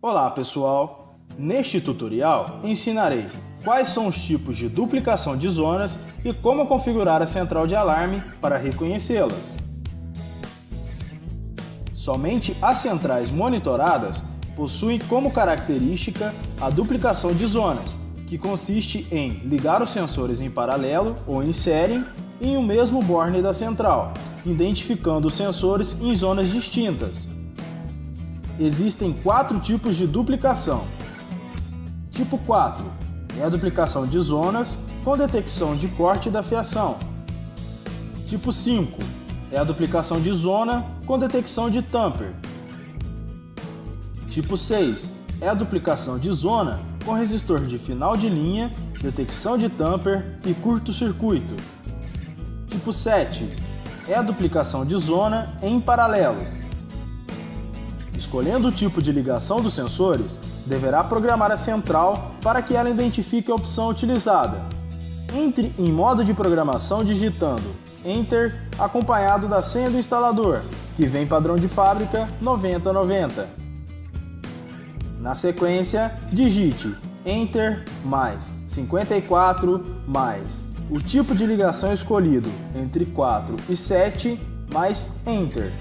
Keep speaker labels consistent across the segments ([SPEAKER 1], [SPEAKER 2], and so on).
[SPEAKER 1] Olá pessoal, neste tutorial ensinarei quais são os tipos de duplicação de zonas e como configurar a central de alarme para reconhecê-las. Somente as centrais monitoradas possuem como característica a duplicação de zonas, que consiste em ligar os sensores em paralelo ou em série em um mesmo borne da central, identificando os sensores em zonas distintas. Existem 4 tipos de duplicação. Tipo 4 é a duplicação de zonas com detecção de corte da fiação. Tipo 5 é a duplicação de zona com detecção de tamper. Tipo 6 é a duplicação de zona com resistor de final de linha, detecção de tamper e curto-circuito. Tipo 7 é a duplicação de zona em paralelo. Escolhendo o tipo de ligação dos sensores, deverá programar a central para que ela identifique a opção utilizada. Entre em modo de programação digitando Enter acompanhado da senha do instalador, que vem padrão de fábrica 9090. Na sequência, digite Enter mais 54 mais o tipo de ligação escolhido entre 4 e 7 mais Enter.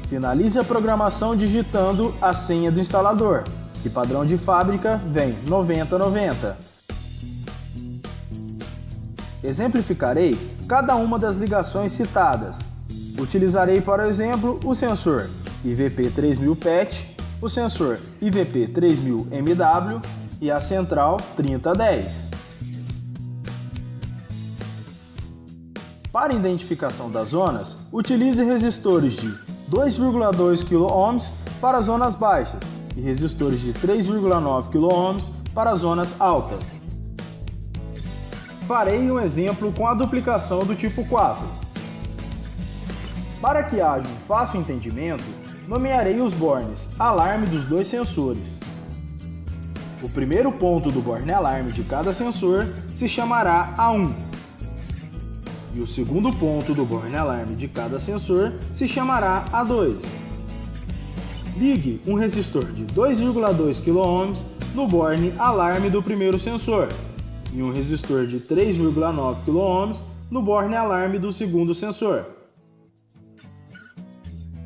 [SPEAKER 1] Finalize a programação digitando a senha do instalador, que padrão de fábrica vem 9090. Exemplificarei cada uma das ligações citadas. Utilizarei para o exemplo o sensor IVP3000PET, o sensor IVP3000MW e a central 3010. Para identificação das zonas, utilize resistores de 2,2 kΩ para zonas baixas e resistores de 3,9 kΩ para zonas altas. Farei um exemplo com a duplicação do tipo 4. Para que haja um fácil entendimento, nomearei os bornes alarme dos dois sensores. O primeiro ponto do borne alarme de cada sensor se chamará A1. E o segundo ponto do borne alarme de cada sensor se chamará A2. Ligue um resistor de 2,2 kΩ no borne alarme do primeiro sensor e um resistor de 3,9 kΩ no borne alarme do segundo sensor.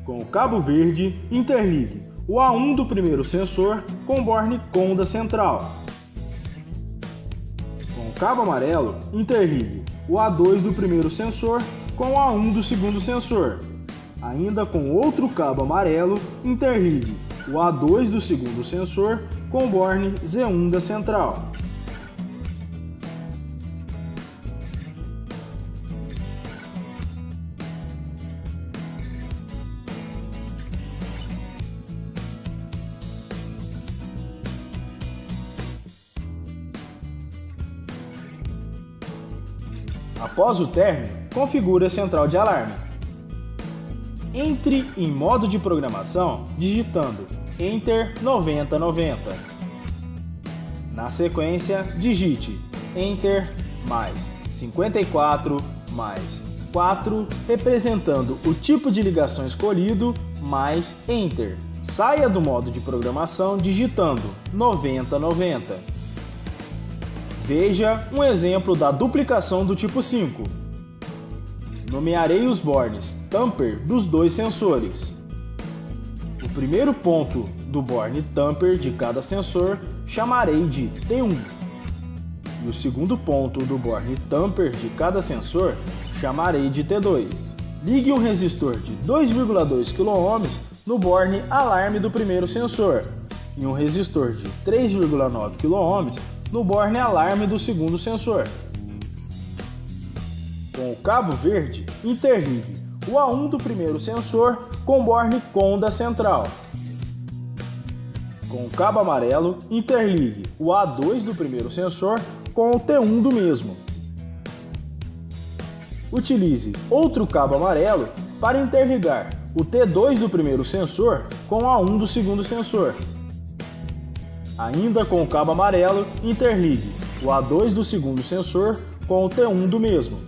[SPEAKER 1] Com o cabo verde, interligue o A1 do primeiro sensor com o borne COM da central. Com o cabo amarelo, interligue o A2 do primeiro sensor com o A1 do segundo sensor. Ainda com outro cabo amarelo, interligue o A2 do segundo sensor com o borne Z1 da central. Após o término, configure a central de alarme. Entre em modo de programação digitando Enter 9090. Na sequência, digite Enter mais 54 mais 4, representando o tipo de ligação escolhido, mais Enter. Saia do modo de programação digitando 9090. Veja um exemplo da duplicação do tipo 5. Nomearei os bornes tamper dos dois sensores. O primeiro ponto do borne tamper de cada sensor chamarei de T1. E o segundo ponto do borne tamper de cada sensor chamarei de T2. Ligue um resistor de 2,2 kΩ no borne alarme do primeiro sensor e um resistor de 3,9 kΩ no borne alarme do segundo sensor. Com o cabo verde, interligue o A1 do primeiro sensor com o borne COM da central. Com o cabo amarelo, interligue o A2 do primeiro sensor com o T1 do mesmo. Utilize outro cabo amarelo para interligar o T2 do primeiro sensor com o A1 do segundo sensor. Ainda com o cabo amarelo, interligue o A2 do segundo sensor com o T1 do mesmo.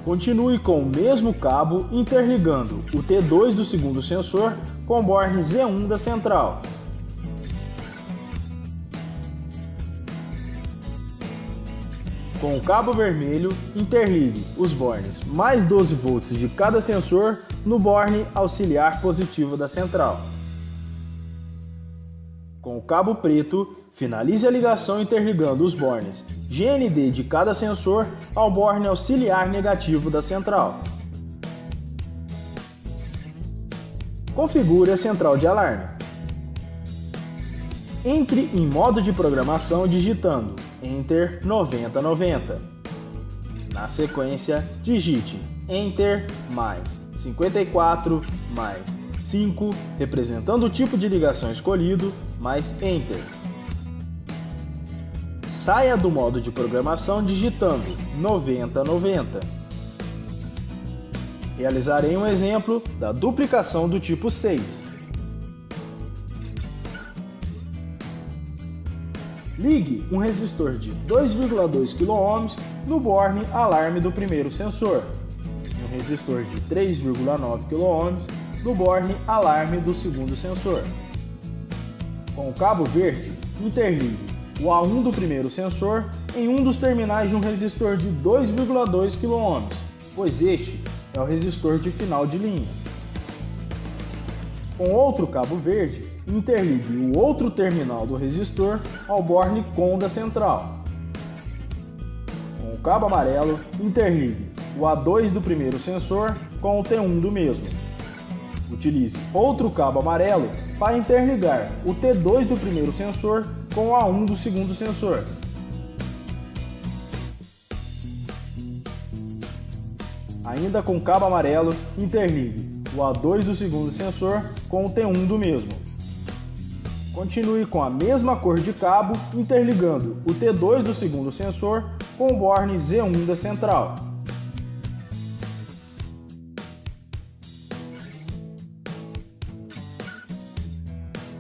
[SPEAKER 1] Continue com o mesmo cabo interligando o T2 do segundo sensor com o borne Z1 da central. Com o cabo vermelho, interligue os bornes mais 12 volts de cada sensor no borne auxiliar positivo da central. Com o cabo preto, finalize a ligação interligando os bornes GND de cada sensor ao borne auxiliar negativo da central. Configure a central de alarme. Entre em modo de programação digitando Enter 9090. Na sequência, digite Enter mais 54 mais 5, representando o tipo de ligação escolhido, mais Enter. Saia do modo de programação digitando 9090. Realizarei um exemplo da duplicação do tipo 6. Ligue um resistor de 2,2 kΩ no borne alarme do primeiro sensor e um resistor de 3,9 kΩ no borne alarme do segundo sensor. Com o cabo verde, interligue o A1 do primeiro sensor em um dos terminais de um resistor de 2,2 kΩ, pois este é o resistor de final de linha. Com outro cabo verde, interligue o outro terminal do resistor ao borne COM da central. Com o cabo amarelo, interligue o A2 do primeiro sensor com o T1 do mesmo. Utilize outro cabo amarelo para interligar o T2 do primeiro sensor com o A1 do segundo sensor. Ainda com cabo amarelo, interligue o A2 do segundo sensor com o T1 do mesmo. Continue com a mesma cor de cabo, interligando o T2 do segundo sensor com o borne Z1 da central.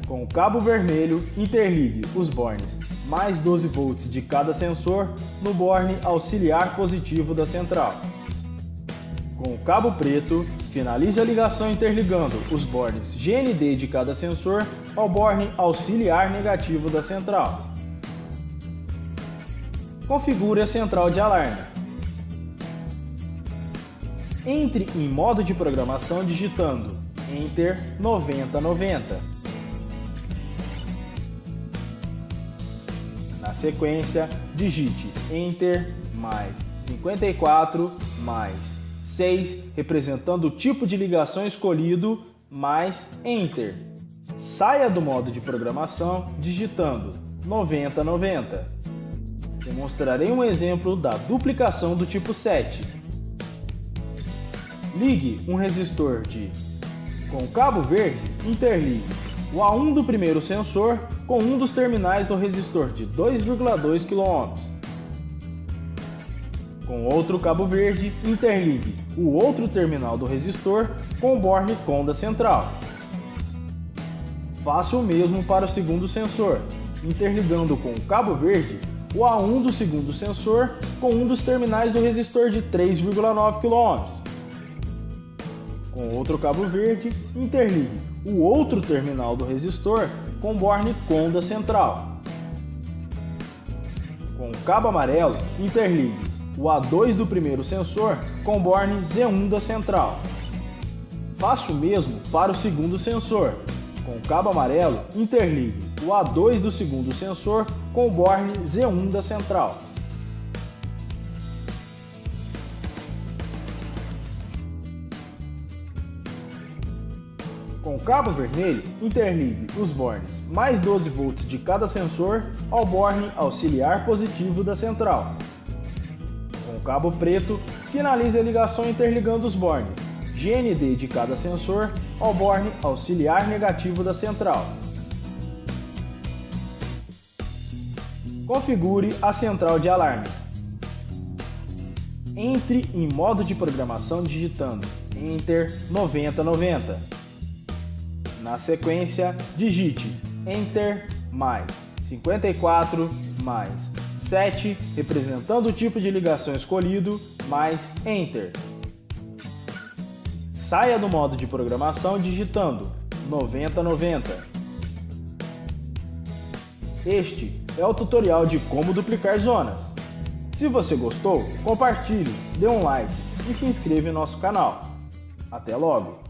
[SPEAKER 1] Com o cabo vermelho, interligue os bornes mais 12 volts de cada sensor no borne auxiliar positivo da central. Com o cabo preto, finalize a ligação interligando os bornes GND de cada sensor ao borne auxiliar negativo da central. Configure a central de alarme. Entre em modo de programação digitando Enter 9090. Na sequência, digite Enter mais 54 mais 6, representando o tipo de ligação escolhido, mais Enter. Saia do modo de programação digitando 9090. Demonstrarei um exemplo da duplicação do tipo 7. Ligue um resistor com o cabo verde, interligue o A1 do primeiro sensor com um dos terminais do resistor de 2,2 kΩ. Com outro cabo verde, interligue o outro terminal do resistor com o borne COM da central. Faça o mesmo para o segundo sensor, interligando com o cabo verde o A1 do segundo sensor com um dos terminais do resistor de 3,9 kΩ. Com outro cabo verde, interligue o outro terminal do resistor com o borne COM da central. Com o cabo amarelo, interligue o A2 do primeiro sensor com o borne Z1 da central. Faça o mesmo para o segundo sensor. Com o cabo amarelo, interligue o A2 do segundo sensor com o borne Z1 da central. Com o cabo vermelho, interligue os bornes mais 12 volts de cada sensor ao borne auxiliar positivo da central. Com o cabo preto, finalize a ligação interligando os bornes GND de cada sensor ao borne auxiliar negativo da central. Configure a central de alarme. Entre em modo de programação digitando Enter 9090. Na sequência, digite Enter mais 54 mais 7, representando o tipo de ligação escolhido, mais Enter. Saia do modo de programação digitando 9090. Este é o tutorial de como duplicar zonas. Se você gostou, compartilhe, dê um like e se inscreva em nosso canal. Até logo!